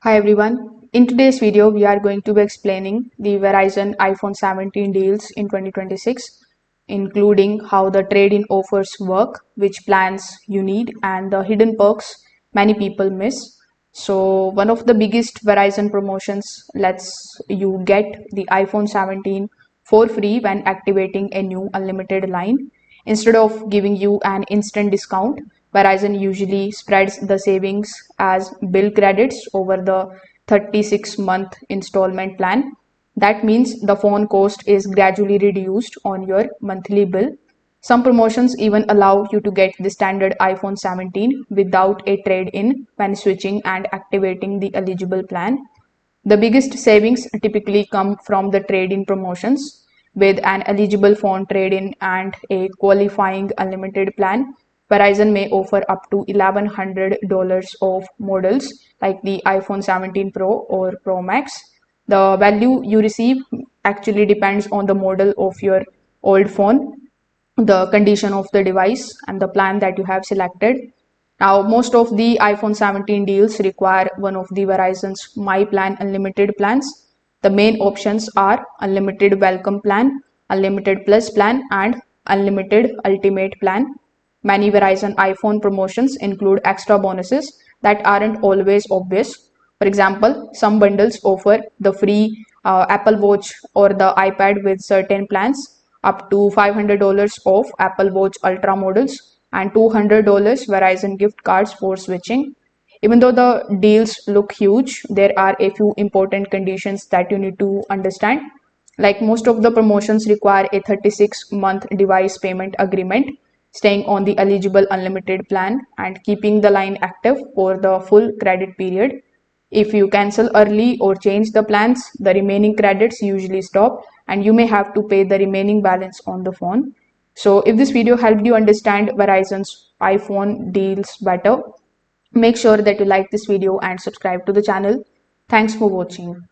Hi everyone. In today's video, we are going to be explaining the Verizon iPhone 17 deals in 2026, including how the trade-in offers work, which plans you need, and the hidden perks many people miss. So, one of the biggest Verizon promotions lets you get the iPhone 17 for free when activating a new unlimited line. Instead of giving you an instant discount, Verizon usually spreads the savings as bill credits over the 36-month installment plan. That means the phone cost is gradually reduced on your monthly bill. Some promotions even allow you to get the standard iPhone 17 without a trade-in when switching and activating the eligible plan. The biggest savings typically come from the trade-in promotions. With an eligible phone trade-in and a qualifying unlimited plan, Verizon may offer up to $1,100 off models like the iPhone 17 Pro or Pro Max. The value you receive actually depends on the model of your old phone, the condition of the device, and the plan that you have selected. Now, most of the iPhone 17 deals require one of the Verizon's My Plan Unlimited plans. The main options are Unlimited Welcome Plan, Unlimited Plus Plan, and Unlimited Ultimate Plan. Many Verizon iPhone promotions include extra bonuses that aren't always obvious. For example, some bundles offer the free Apple Watch or the iPad with certain plans, up to $500 off Apple Watch Ultra models, and $200 Verizon gift cards for switching. Even though the deals look huge, there are a few important conditions that you need to understand. Like most of the promotions require a 36-month device payment agreement, staying on the eligible unlimited plan, and keeping the line active for the full credit period. If you cancel early or change the plans, the remaining credits usually stop and you may have to pay the remaining balance on the phone. So if this video helped you understand Verizon's iPhone deals better, make sure that you like this video and subscribe to the channel. Thanks for watching.